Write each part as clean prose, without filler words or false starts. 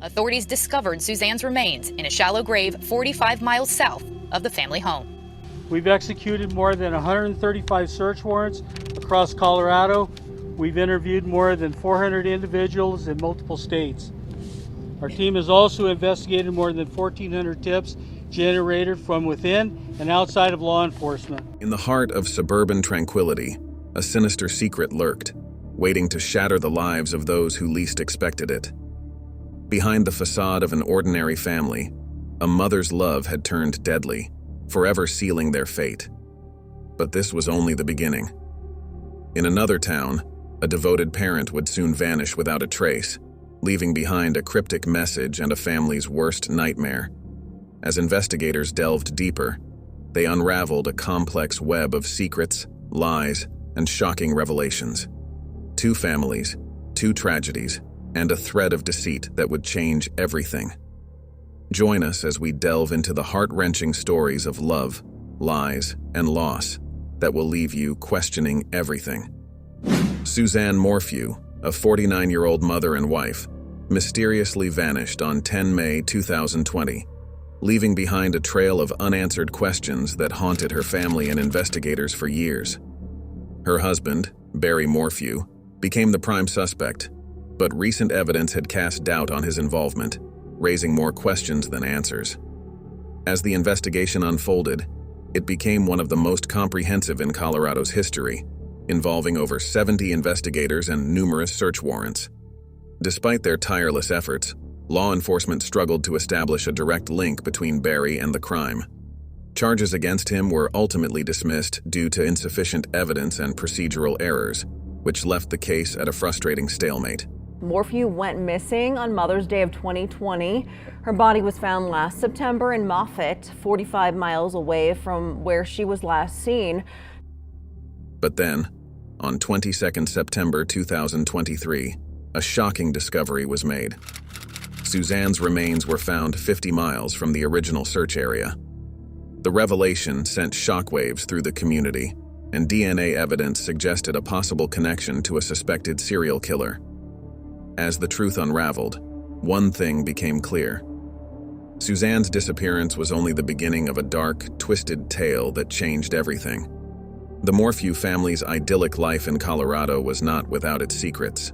Authorities discovered Suzanne's remains in a shallow grave 45 miles south of the family home. We've executed more than 135 search warrants across Colorado. We've interviewed more than 400 individuals in multiple states. Our team has also investigated more than 1,400 tips generated from within and outside of law enforcement. In the heart of suburban tranquility, a sinister secret lurked, waiting to shatter the lives of those who least expected it. Behind the facade of an ordinary family, a mother's love had turned deadly, forever sealing their fate. But this was only the beginning. In another town, a devoted parent would soon vanish without a trace, leaving behind a cryptic message and a family's worst nightmare. As investigators delved deeper, they unraveled a complex web of secrets, lies, and shocking revelations. Two families, two tragedies, and a thread of deceit that would change everything. Join us as we delve into the heart-wrenching stories of love, lies, and loss that will leave you questioning everything. Suzanne Morphew, a 49-year-old mother and wife, mysteriously vanished on 10 May 2020, leaving behind a trail of unanswered questions that haunted her family and investigators for years. Her husband, Barry Morphew, became the prime suspect, but recent evidence had cast doubt on his involvement, raising more questions than answers. As the investigation unfolded, it became one of the most comprehensive in Colorado's history, involving over 70 investigators and numerous search warrants. Despite their tireless efforts, law enforcement struggled to establish a direct link between Barry and the crime. Charges against him were ultimately dismissed due to insufficient evidence and procedural errors, which left the case at a frustrating stalemate. Morphew went missing on Mother's Day of 2020. Her body was found last September in Moffett, 45 miles away from where she was last seen. But then, on 22nd September 2023, a shocking discovery was made. Suzanne's remains were found 50 miles from the original search area. The revelation sent shockwaves through the community, and DNA evidence suggested a possible connection to a suspected serial killer. As the truth unraveled, one thing became clear. Suzanne's disappearance was only the beginning of a dark, twisted tale that changed everything. The Morphew family's idyllic life in Colorado was not without its secrets.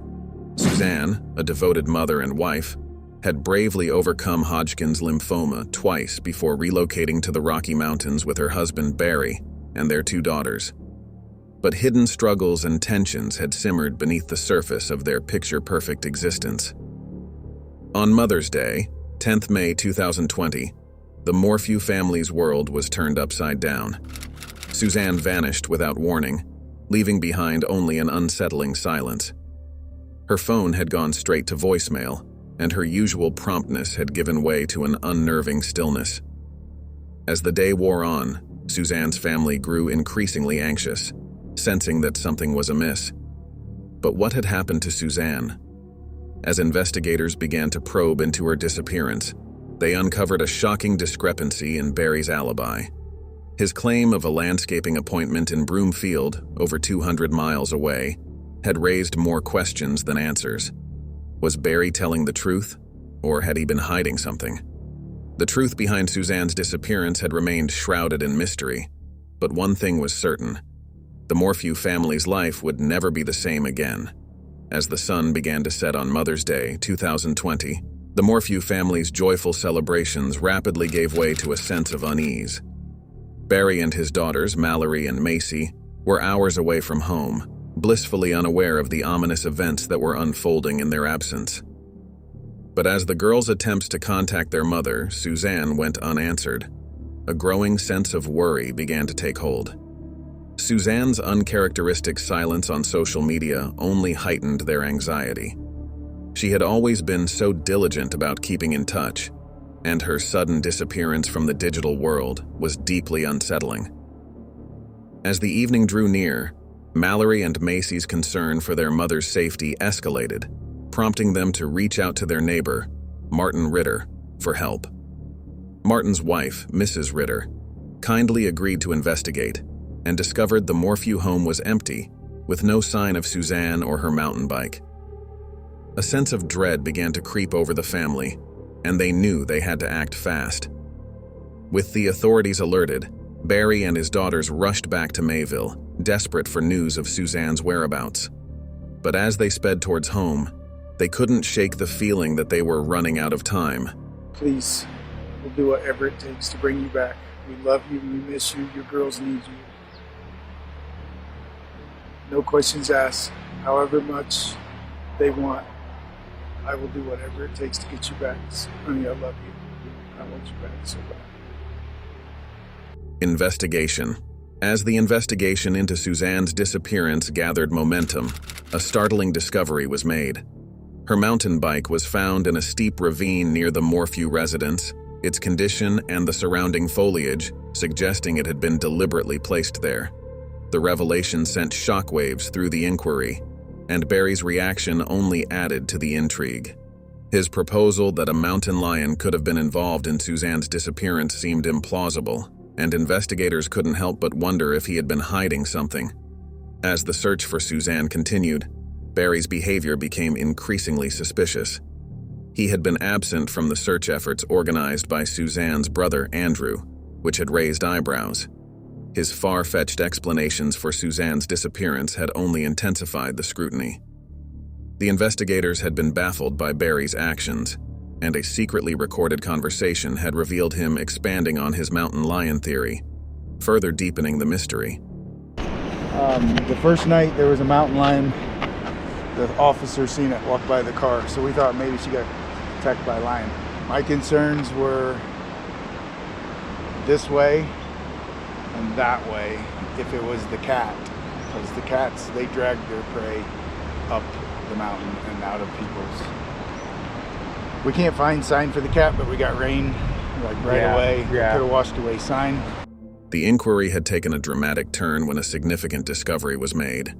Suzanne, a devoted mother and wife, had bravely overcome Hodgkin's lymphoma twice before relocating to the Rocky Mountains with her husband Barry and their two daughters. But hidden struggles and tensions had simmered beneath the surface of their picture-perfect existence. On Mother's Day, 10th May 2020, the Morphew family's world was turned upside down. Suzanne vanished without warning, leaving behind only an unsettling silence. Her phone had gone straight to voicemail, and her usual promptness had given way to an unnerving stillness. As the day wore on, Suzanne's family grew increasingly anxious, sensing that something was amiss. But what had happened to Suzanne? As investigators began to probe into her disappearance, they uncovered a shocking discrepancy in Barry's alibi. His claim of a landscaping appointment in Broomfield, over 200 miles away, had raised more questions than answers. Was Barry telling the truth, or had he been hiding something? The truth behind Suzanne's disappearance had remained shrouded in mystery, but one thing was certain. The Morphew family's life would never be the same again. As the sun began to set on Mother's Day, 2020, the Morphew family's joyful celebrations rapidly gave way to a sense of unease. Barry and his daughters, Mallory and Macy, were hours away from home, blissfully unaware of the ominous events that were unfolding in their absence. But as the girls' attempts to contact their mother, Suzanne, went unanswered, a growing sense of worry began to take hold. Suzanne's uncharacteristic silence on social media only heightened their anxiety. She had always been so diligent about keeping in touch, and her sudden disappearance from the digital world was deeply unsettling. As the evening drew near, Mallory and Macy's concern for their mother's safety escalated, prompting them to reach out to their neighbor, Martin Ritter, for help. Martin's wife, Mrs. Ritter, kindly agreed to investigate and discovered the Morphew home was empty, with no sign of Suzanne or her mountain bike. A sense of dread began to creep over the family, and they knew they had to act fast. With the authorities alerted, Barry and his daughters rushed back to Mayville, desperate for news of Suzanne's whereabouts. But as they sped towards home, they couldn't shake the feeling that they were running out of time. Please, we'll do whatever it takes to bring you back. We love you, we miss you, your girls need you. No questions asked. However much they want, I will do whatever it takes to get you back. Honey, I love you. I want you back so bad. Investigation. As the investigation into Suzanne's disappearance gathered momentum, a startling discovery was made. Her mountain bike was found in a steep ravine near the Morphew residence, its condition and the surrounding foliage suggesting it had been deliberately placed there. The revelation sent shockwaves through the inquiry, and Barry's reaction only added to the intrigue. His proposal that a mountain lion could have been involved in Suzanne's disappearance seemed implausible, and investigators couldn't help but wonder if he had been hiding something. As the search for Suzanne continued, Barry's behavior became increasingly suspicious. He had been absent from the search efforts organized by Suzanne's brother, Andrew, which had raised eyebrows. His far-fetched explanations for Suzanne's disappearance had only intensified the scrutiny. The investigators had been baffled by Barry's actions, and a secretly recorded conversation had revealed him expanding on his mountain lion theory, further deepening the mystery. The first night there was a mountain lion. The officer seen it walk by the car, so we thought maybe she got attacked by a lion. My concerns were this way and that way if it was the cat, because the cats, they drag their prey up the mountain and out of people's. We can't find sign for the cat, but we got rain like right away. Could have washed away sign. The inquiry had taken a dramatic turn when a significant discovery was made.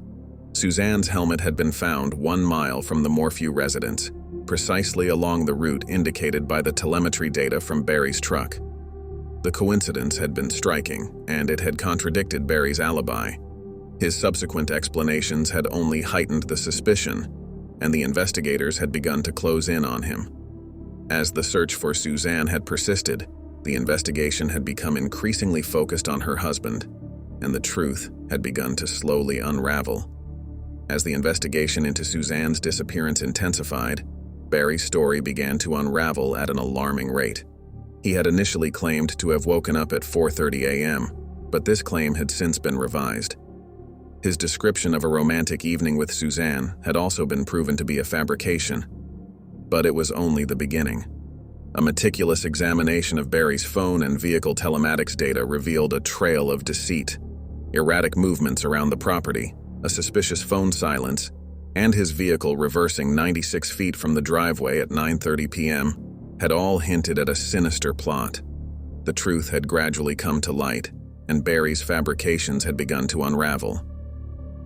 Suzanne's helmet had been found 1 mile from the Morphew residence, precisely along the route indicated by the telemetry data from Barry's truck. The coincidence had been striking, and it had contradicted Barry's alibi. His subsequent explanations had only heightened the suspicion, and the investigators had begun to close in on him. As the search for Suzanne had persisted, the investigation had become increasingly focused on her husband, and the truth had begun to slowly unravel. As the investigation into Suzanne's disappearance intensified, Barry's story began to unravel at an alarming rate. He had initially claimed to have woken up at 4:30 a.m., but this claim had since been revised. His description of a romantic evening with Suzanne had also been proven to be a fabrication, but it was only the beginning. A meticulous examination of Barry's phone and vehicle telematics data revealed a trail of deceit, erratic movements around the property, a suspicious phone silence, and his vehicle reversing 96 feet from the driveway at 9:30 p.m. had all hinted at a sinister plot. The truth had gradually come to light, and Barry's fabrications had begun to unravel.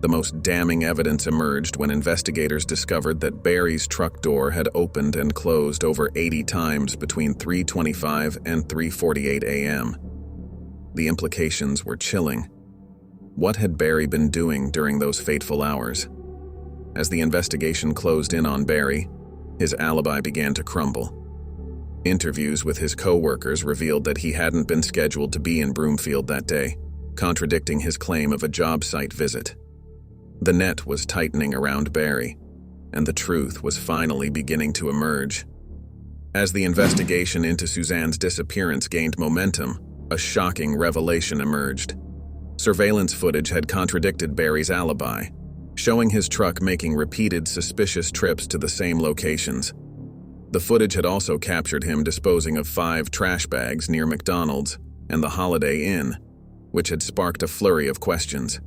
The most damning evidence emerged when investigators discovered that Barry's truck door had opened and closed over 80 times between 3:25 and 3:48 a.m. The implications were chilling. What had Barry been doing during those fateful hours? As the investigation closed in on Barry, his alibi began to crumble. Interviews with his co-workers revealed that he hadn't been scheduled to be in Broomfield that day, contradicting his claim of a job site visit. The net was tightening around Barry, and the truth was finally beginning to emerge. As the investigation into Suzanne's disappearance gained momentum, a shocking revelation emerged. Surveillance footage had contradicted Barry's alibi, showing his truck making repeated suspicious trips to the same locations. The footage had also captured him disposing of 5 trash bags near McDonald's and the Holiday Inn, which had sparked a flurry of questions.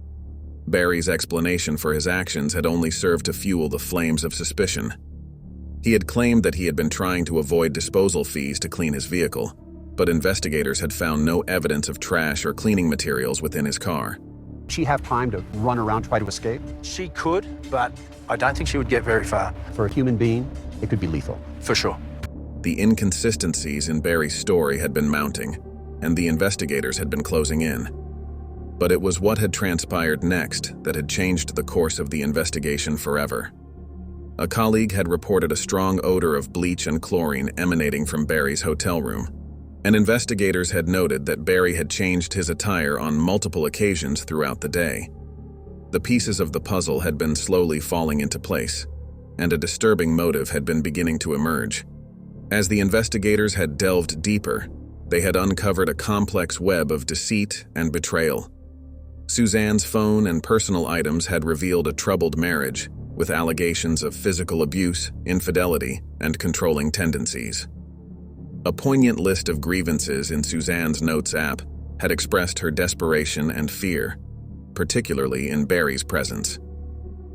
Barry's explanation for his actions had only served to fuel the flames of suspicion. He had claimed that he had been trying to avoid disposal fees to clean his vehicle, but investigators had found no evidence of trash or cleaning materials within his car. She have time to run around, try to escape? She could, but I don't think she would get very far. For a human being, it could be lethal. For sure. The inconsistencies in Barry's story had been mounting, and the investigators had been closing in. But it was what had transpired next that had changed the course of the investigation forever. A colleague had reported a strong odor of bleach and chlorine emanating from Barry's hotel room, and investigators had noted that Barry had changed his attire on multiple occasions throughout the day. The pieces of the puzzle had been slowly falling into place, and a disturbing motive had been beginning to emerge. As the investigators had delved deeper, they had uncovered a complex web of deceit and betrayal. Suzanne's phone and personal items had revealed a troubled marriage, with allegations of physical abuse, infidelity, and controlling tendencies. A poignant list of grievances in Suzanne's Notes app had expressed her desperation and fear, particularly in Barry's presence.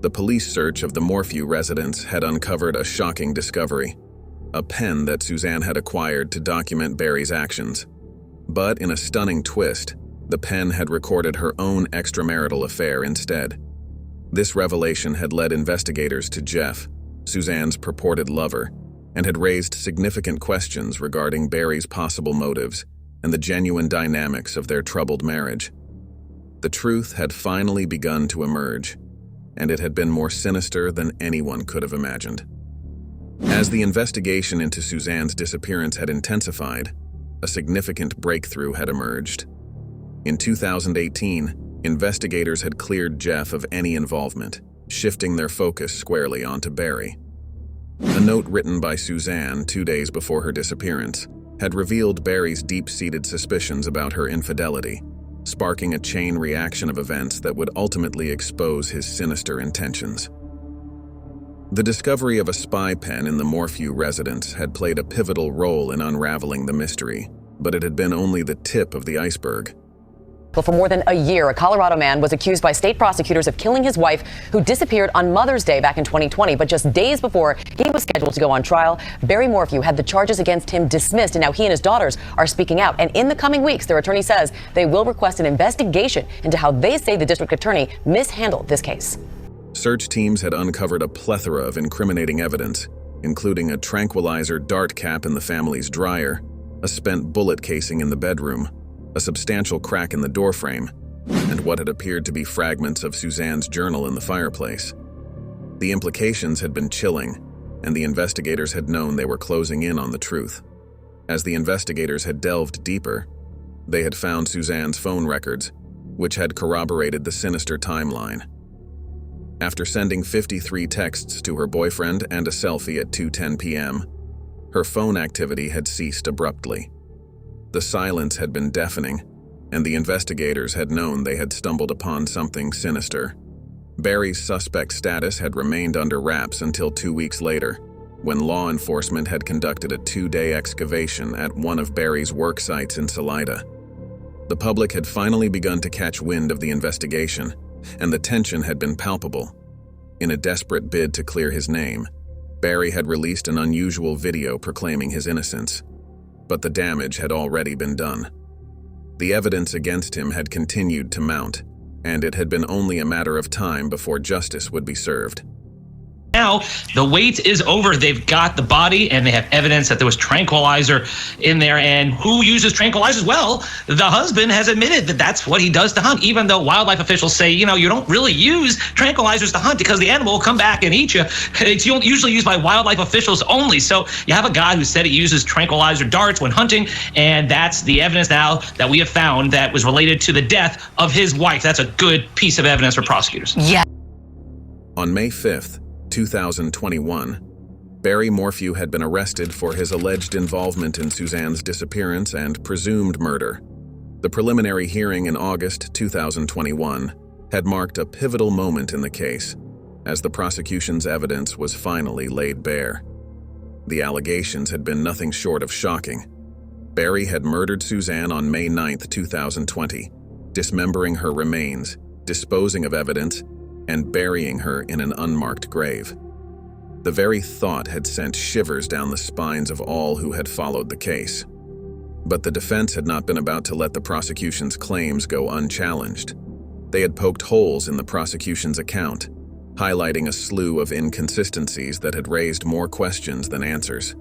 The police search of the Morphew residence had uncovered a shocking discovery: a pen that Suzanne had acquired to document Barry's actions. But in a stunning twist, the pen had recorded her own extramarital affair instead. This revelation had led investigators to Jeff, Suzanne's purported lover, and had raised significant questions regarding Barry's possible motives and the genuine dynamics of their troubled marriage. The truth had finally begun to emerge, and it had been more sinister than anyone could have imagined. As the investigation into Suzanne's disappearance had intensified, a significant breakthrough had emerged. In 2018, investigators had cleared Jeff of any involvement, shifting their focus squarely onto Barry. A note written by Suzanne 2 days before her disappearance had revealed Barry's deep-seated suspicions about her infidelity, sparking a chain reaction of events that would ultimately expose his sinister intentions. The discovery of a spy pen in the Morphew residence had played a pivotal role in unraveling the mystery, but it had been only the tip of the iceberg. But for more than a year, a Colorado man was accused by state prosecutors of killing his wife, who disappeared on Mother's Day back in 2020. But just days before he was scheduled to go on trial, Barry Morphew had the charges against him dismissed, and now he and his daughters are speaking out. And in the coming weeks, their attorney says they will request an investigation into how they say the district attorney mishandled this case. Search teams had uncovered a plethora of incriminating evidence, including a tranquilizer dart cap in the family's dryer, a spent bullet casing in the bedroom, a substantial crack in the doorframe, and what had appeared to be fragments of Suzanne's journal in the fireplace. The implications had been chilling, and the investigators had known they were closing in on the truth. As the investigators had delved deeper, they had found Suzanne's phone records, which had corroborated the sinister timeline. After sending 53 texts to her boyfriend and a selfie at 2:10 p.m., her phone activity had ceased abruptly. The silence had been deafening, and the investigators had known they had stumbled upon something sinister. Barry's suspect status had remained under wraps until 2 weeks later, when law enforcement had conducted a 2-day excavation at one of Barry's work sites in Salida. The public had finally begun to catch wind of the investigation, and the tension had been palpable. In a desperate bid to clear his name, Barry had released an unusual video proclaiming his innocence. But the damage had already been done. The evidence against him had continued to mount, and it had been only a matter of time before justice would be served. Now, the wait is over. They've got the body, and they have evidence that there was tranquilizer in there. And who uses tranquilizers? Well, the husband has admitted that that's what he does to hunt, even though wildlife officials say, you don't really use tranquilizers to hunt because the animal will come back and eat you. It's usually used by wildlife officials only. So you have a guy who said he uses tranquilizer darts when hunting, and that's the evidence now that we have found that was related to the death of his wife. That's a good piece of evidence for prosecutors. Yeah. On May 5th, 2021, Barry Morphew had been arrested for his alleged involvement in Suzanne's disappearance and presumed murder. The preliminary hearing in August 2021 had marked a pivotal moment in the case, as the prosecution's evidence was finally laid bare. The allegations had been nothing short of shocking. Barry had murdered Suzanne on May 9, 2020, dismembering her remains, disposing of evidence, and burying her in an unmarked grave. The very thought had sent shivers down the spines of all who had followed the case. But the defense had not been about to let the prosecution's claims go unchallenged. They had poked holes in the prosecution's account, highlighting a slew of inconsistencies that had raised more questions than answers.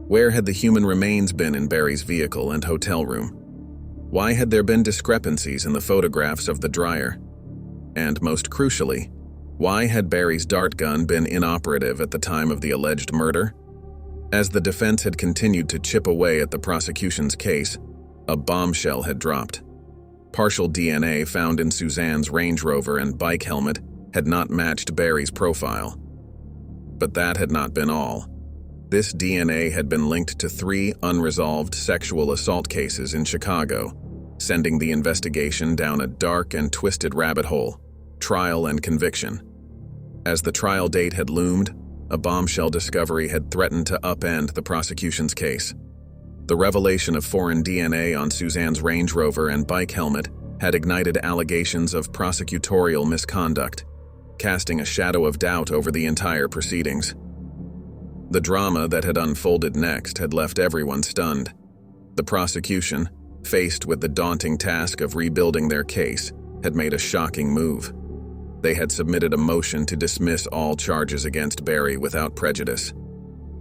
Where had the human remains been in Barry's vehicle and hotel room? Why had there been discrepancies in the photographs of the dryer? And most crucially, Why had Barry's dart gun been inoperative at the time of the alleged murder? As the defense had continued to chip away at the prosecution's case, a bombshell had dropped. Partial DNA found in Suzanne's Range Rover and bike helmet had not matched Barry's profile. But that had not been all. This DNA had been linked to 3 unresolved sexual assault cases in Chicago, sending the investigation down a dark and twisted rabbit hole: trial and conviction. As the trial date had loomed, a bombshell discovery had threatened to upend the prosecution's case. The revelation of foreign DNA on Suzanne's Range Rover and bike helmet had ignited allegations of prosecutorial misconduct, casting a shadow of doubt over the entire proceedings. The drama that had unfolded next had left everyone stunned. The prosecution, faced with the daunting task of rebuilding their case, had made a shocking move. They had submitted a motion to dismiss all charges against Barry without prejudice.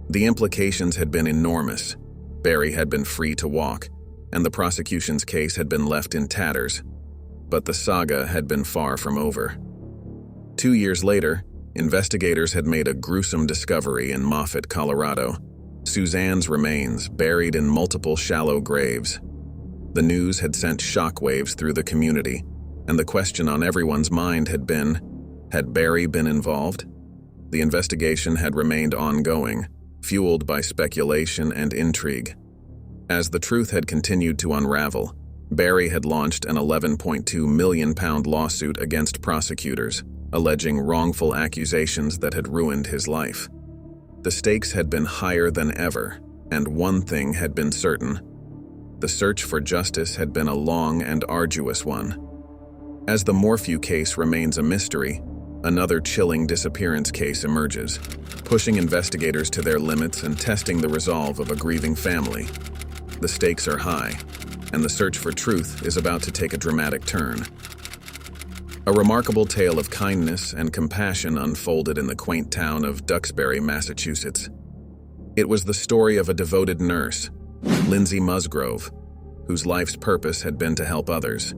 The implications had been enormous. Barry had been free to walk, and the prosecution's case had been left in tatters. But the saga had been far from over. 2 years later, investigators had made a gruesome discovery in Moffett, Colorado: Suzanne's remains buried in multiple shallow graves. The news had sent shockwaves through the community, and the question on everyone's mind had been, had Barry been involved? The investigation had remained ongoing, fueled by speculation and intrigue. As the truth had continued to unravel, Barry had launched an £11.2 million lawsuit against prosecutors, alleging wrongful accusations that had ruined his life. The stakes had been higher than ever, and one thing had been certain: the search for justice had been a long and arduous one. As the Morphew case remains a mystery, another chilling disappearance case emerges, pushing investigators to their limits and testing the resolve of a grieving family. The stakes are high, and the search for truth is about to take a dramatic turn. A remarkable tale of kindness and compassion unfolded in the quaint town of Duxbury, Massachusetts. It was the story of a devoted nurse, Lindsay Musgrove, whose life's purpose had been to help others.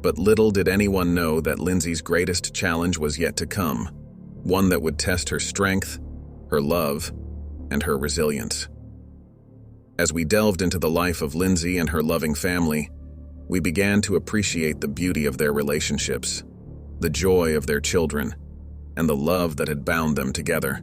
But little did anyone know that Lindsay's greatest challenge was yet to come, one that would test her strength, her love, and her resilience. As we delved into the life of Lindsay and her loving family, we began to appreciate the beauty of their relationships, the joy of their children, and the love that had bound them together.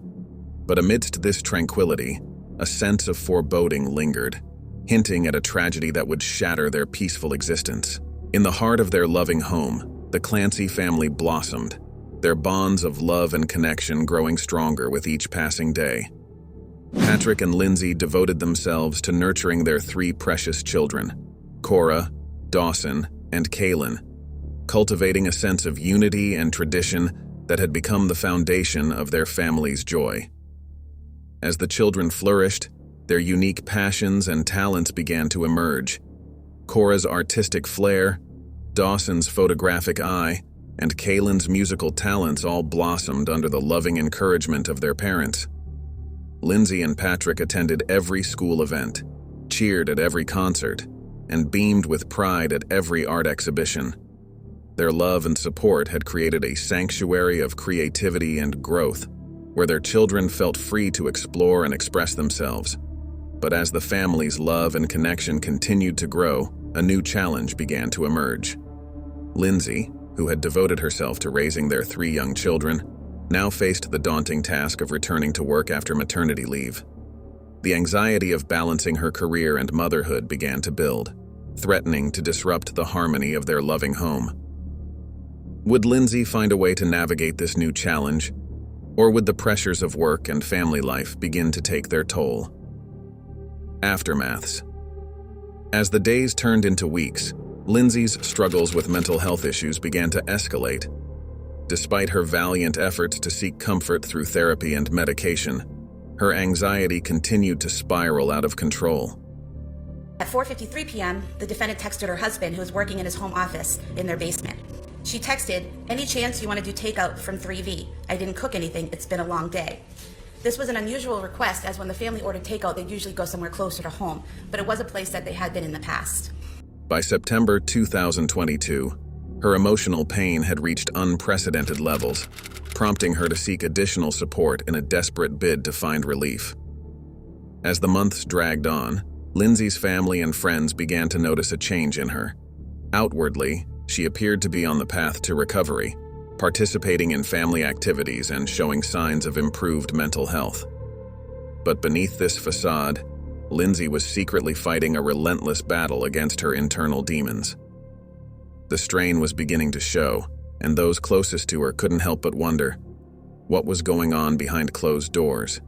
But amidst this tranquility, a sense of foreboding lingered, hinting at a tragedy that would shatter their peaceful existence. In the heart of their loving home, the Clancy family blossomed, their bonds of love and connection growing stronger with each passing day. Patrick and Lindsay devoted themselves to nurturing their 3 precious children, Cora, Dawson, and Kaylin, cultivating a sense of unity and tradition that had become the foundation of their family's joy. As the children flourished, their unique passions and talents began to emerge. Cora's artistic flair, Dawson's photographic eye, and Kaylin's musical talents all blossomed under the loving encouragement of their parents. Lindsay and Patrick attended every school event, cheered at every concert, and beamed with pride at every art exhibition. Their love and support had created a sanctuary of creativity and growth, where their children felt free to explore and express themselves. But as the family's love and connection continued to grow, a new challenge began to emerge. Lindsay, who had devoted herself to raising their 3 young children, now faced the daunting task of returning to work after maternity leave. The anxiety of balancing her career and motherhood began to build, threatening to disrupt the harmony of their loving home. Would Lindsay find a way to navigate this new challenge, or would the pressures of work and family life begin to take their toll? Aftermaths. As the days turned into weeks, Lindsay's struggles with mental health issues began to escalate. Despite her valiant efforts to seek comfort through therapy and medication, her anxiety continued to spiral out of control. At 4:53 p.m., the defendant texted her husband, who was working in his home office in their basement. She texted, "Any chance you want to do takeout from 3V? I didn't cook anything, it's been a long day." This was an unusual request, as when the family ordered takeout, they'd usually go somewhere closer to home, but it was a place that they had been in the past. By September 2022, Her emotional pain had reached unprecedented levels, prompting her to seek additional support in a desperate bid to find relief. As the months dragged on, Lindsay's family and friends began to notice a change in her. Outwardly, she appeared to be on the path to recovery, participating in family activities and showing signs of improved mental health. But beneath this facade, Lindsay was secretly fighting a relentless battle against her internal demons. The strain was beginning to show, and those closest to her couldn't help but wonder what was going on behind closed doors.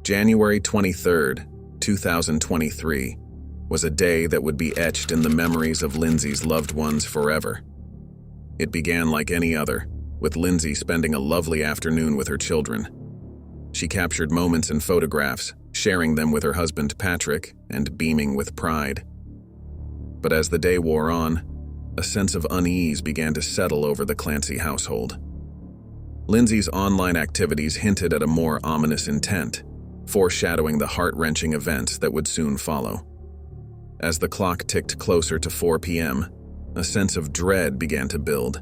January 23rd, 2023, was a day that would be etched in the memories of Lindsay's loved ones forever. It began like any other, with Lindsay spending a lovely afternoon with her children. She captured moments in photographs, sharing them with her husband Patrick and beaming with pride. But as the day wore on, a sense of unease began to settle over the Clancy household. Lindsay's online activities hinted at a more ominous intent, foreshadowing the heart-wrenching events that would soon follow. As the clock ticked closer to 4 p.m., a sense of dread began to build,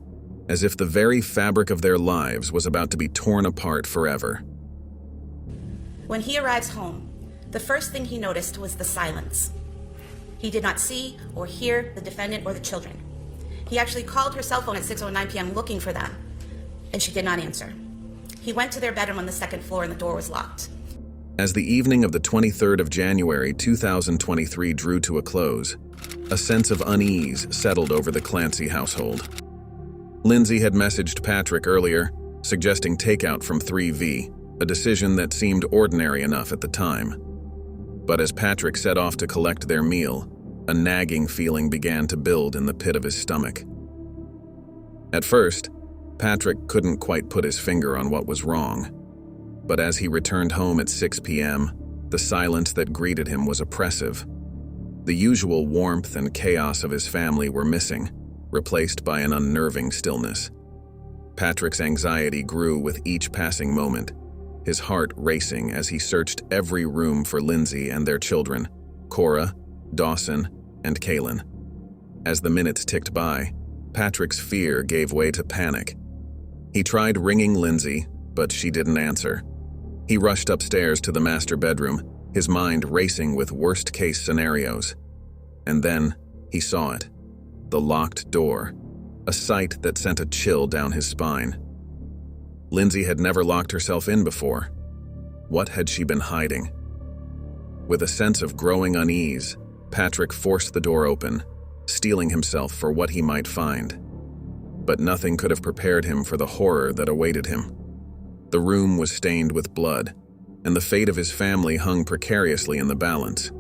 as if the very fabric of their lives was about to be torn apart forever. When he arrives home, the first thing he noticed was the silence. He did not see or hear the defendant or the children. He actually called her cell phone at 6:09 p.m. looking for them, and she did not answer. He went to their bedroom on the second floor and the door was locked. As the evening of the 23rd of January 2023 drew to a close, a sense of unease settled over the Clancy household. Lindsay had messaged Patrick earlier, suggesting takeout from 3V, a decision that seemed ordinary enough at the time. But as Patrick set off to collect their meal, a nagging feeling began to build in the pit of his stomach. At first, Patrick couldn't quite put his finger on what was wrong. But as he returned home at 6 p.m., the silence that greeted him was oppressive. The usual warmth and chaos of his family were missing, replaced by an unnerving stillness. Patrick's anxiety grew with each passing moment, his heart racing as he searched every room for Lindsay and their children, Cora, Dawson, and Kaylin. As the minutes ticked by, Patrick's fear gave way to panic. He tried ringing Lindsay, but she didn't answer. He rushed upstairs to the master bedroom, his mind racing with worst-case scenarios. And then he saw it, the locked door, a sight that sent a chill down his spine. Lindsay had never locked herself in before. What had she been hiding? With a sense of growing unease, Patrick forced the door open, steeling himself for what he might find. But nothing could have prepared him for the horror that awaited him. The room was stained with blood, and the fate of his family hung precariously in the balance.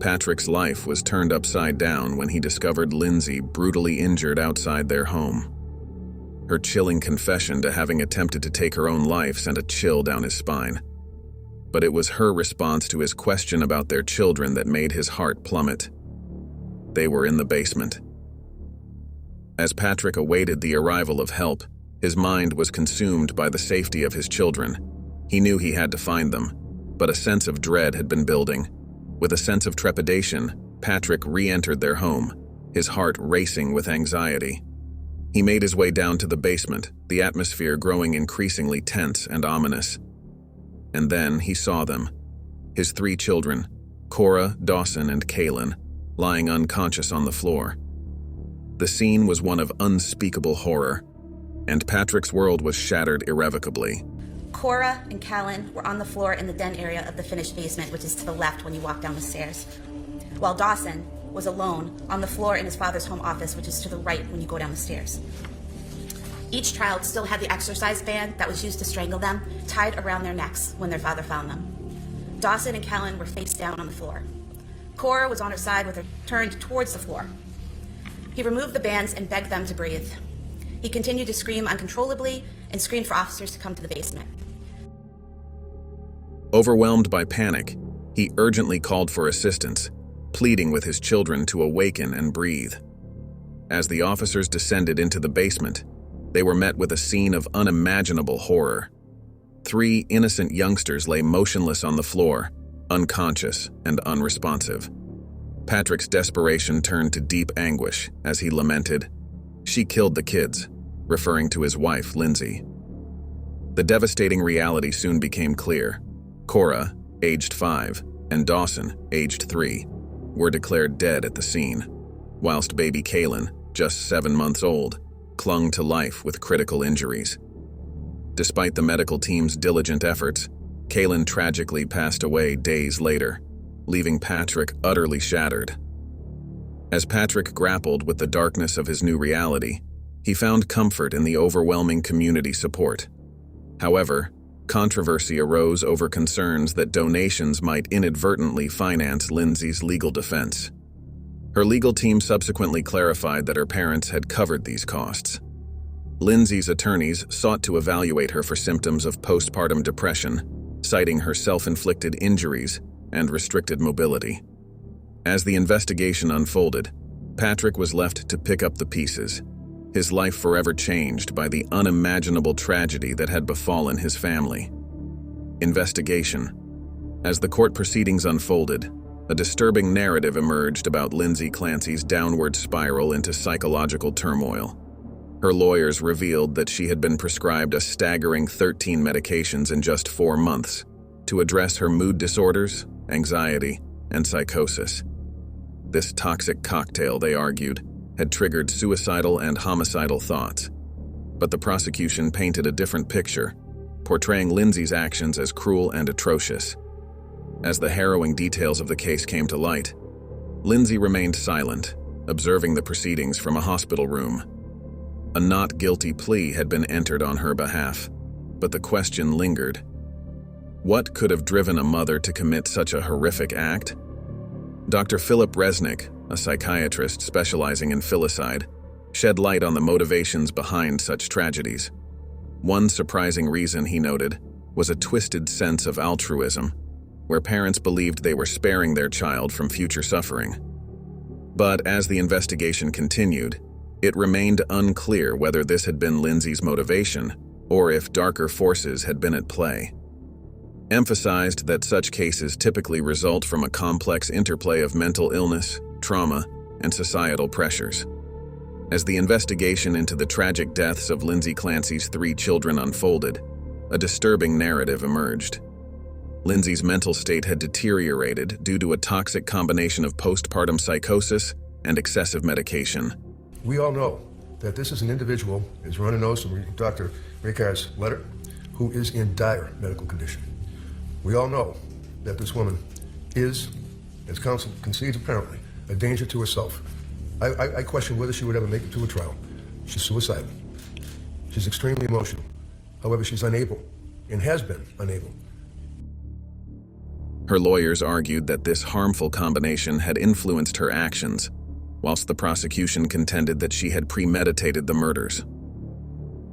Patrick's life was turned upside down when he discovered Lindsay brutally injured outside their home. Her chilling confession to having attempted to take her own life sent a chill down his spine. But it was her response to his question about their children that made his heart plummet. They were in the basement. As Patrick awaited the arrival of help, his mind was consumed by the safety of his children. He knew he had to find them, but a sense of dread had been building. With a sense of trepidation, Patrick re-entered their home, his heart racing with anxiety. He made his way down to the basement, the atmosphere growing increasingly tense and ominous. And then he saw them, his 3 children, Cora, Dawson, and Kaylin, lying unconscious on the floor. The scene was one of unspeakable horror, and Patrick's world was shattered irrevocably. Cora and Callan were on the floor in the den area of the finished basement, which is to the left when you walk down the stairs, while Dawson was alone on the floor in his father's home office, which is to the right when you go down the stairs. Each child still had the exercise band that was used to strangle them tied around their necks when their father found them. Dawson and Callan were face down on the floor. Cora was on her side with her turned towards the floor. He removed the bands and begged them to breathe. He continued to scream uncontrollably and screamed for officers to come to the basement. Overwhelmed by panic, he urgently called for assistance, pleading with his children to awaken and breathe. As the officers descended into the basement, they were met with a scene of unimaginable horror. 3 innocent youngsters lay motionless on the floor, unconscious and unresponsive. Patrick's desperation turned to deep anguish as he lamented, She killed the kids, referring to his wife, Lindsay. The devastating reality soon became clear. Cora, aged 5, and Dawson, aged 3, were declared dead at the scene, whilst baby Kaylin, just 7 months old, clung to life with critical injuries. Despite the medical team's diligent efforts, Kaylin tragically passed away days later, leaving Patrick utterly shattered. As Patrick grappled with the darkness of his new reality, he found comfort in the overwhelming community support. However, controversy arose over concerns that donations might inadvertently finance Lindsay's legal defense. Her legal team subsequently clarified that her parents had covered these costs. Lindsay's attorneys sought to evaluate her for symptoms of postpartum depression, citing her self-inflicted injuries and restricted mobility. As the investigation unfolded, Patrick was left to pick up the pieces, his life forever changed by the unimaginable tragedy that had befallen his family. Investigation. As the court proceedings unfolded, a disturbing narrative emerged about Lindsay Clancy's downward spiral into psychological turmoil. Her lawyers revealed that she had been prescribed a staggering 13 medications in just 4 months to address her mood disorders, anxiety, and psychosis. This toxic cocktail, they argued, had triggered suicidal and homicidal thoughts. But the prosecution painted a different picture, portraying Lindsay's actions as cruel and atrocious. As the harrowing details of the case came to light, Lindsay remained silent, observing the proceedings from a hospital room. A not guilty plea had been entered on her behalf, but the question lingered. What could have driven a mother to commit such a horrific act? Dr. Philip Resnick, a psychiatrist specializing in filicide, shed light on the motivations behind such tragedies. One surprising reason, he noted, was a twisted sense of altruism, where parents believed they were sparing their child from future suffering. But as the investigation continued, it remained unclear whether this had been Lindsay's motivation or if darker forces had been at play. Emphasized that such cases typically result from a complex interplay of mental illness, trauma, and societal pressures. As the investigation into the tragic deaths of Lindsay Clancy's 3 children unfolded, a disturbing narrative emerged. Lindsay's mental state had deteriorated due to a toxic combination of postpartum psychosis and excessive medication. We all know that this is an individual, as Rona knows from Dr. Ricard's letter, who is in dire medical condition. We all know that this woman is, as counsel concedes apparently, a danger to herself. I question whether she would ever make it to a trial. She's suicidal. She's extremely emotional. However, she's unable, and has been unable. Her lawyers argued that this harmful combination had influenced her actions, whilst the prosecution contended that she had premeditated the murders.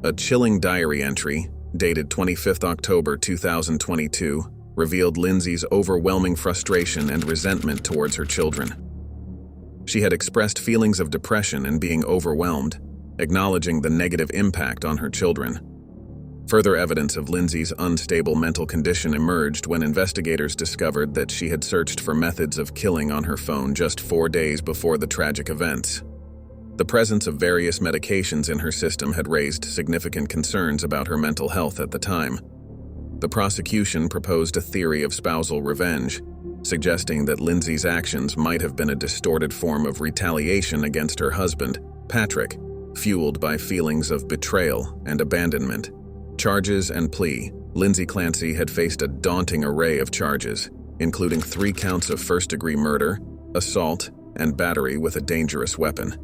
A chilling diary entry, dated 25th October 2022, revealed Lindsay's overwhelming frustration and resentment towards her children. She had expressed feelings of depression and being overwhelmed, acknowledging the negative impact on her children. Further evidence of Lindsay's unstable mental condition emerged when investigators discovered that she had searched for methods of killing on her phone just 4 days before the tragic events. The presence of various medications in her system had raised significant concerns about her mental health at the time. The prosecution proposed a theory of spousal revenge, suggesting that Lindsay's actions might have been a distorted form of retaliation against her husband, Patrick, fueled by feelings of betrayal and abandonment. Charges and plea. Lindsay Clancy had faced a daunting array of charges, including 3 counts of first-degree murder, assault, and battery with a dangerous weapon.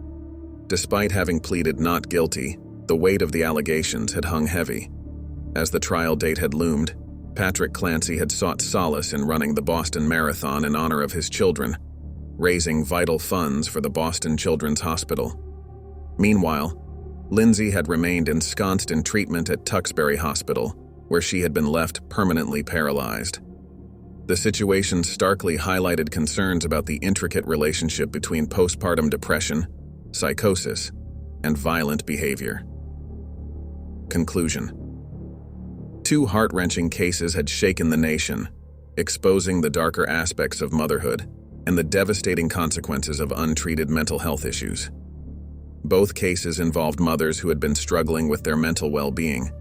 Despite having pleaded not guilty, the weight of the allegations had hung heavy. As the trial date had loomed, Patrick Clancy had sought solace in running the Boston Marathon in honor of his children, raising vital funds for the Boston Children's Hospital. Meanwhile, Lindsay had remained ensconced in treatment at Tuxbury Hospital, where she had been left permanently paralyzed. The situation starkly highlighted concerns about the intricate relationship between postpartum depression, psychosis, and violent behavior. Conclusion. 2 heart-wrenching cases had shaken the nation, exposing the darker aspects of motherhood and the devastating consequences of untreated mental health issues. Both cases involved mothers who had been struggling with their mental well-being,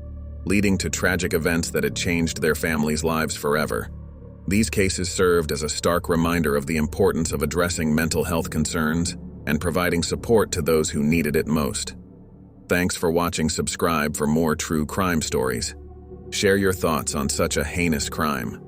leading to tragic events that had changed their families' lives forever. These cases served as a stark reminder of the importance of addressing mental health concerns and providing support to those who needed it most. Thanks for watching. Subscribe for more true crime stories. Share your thoughts on such a heinous crime.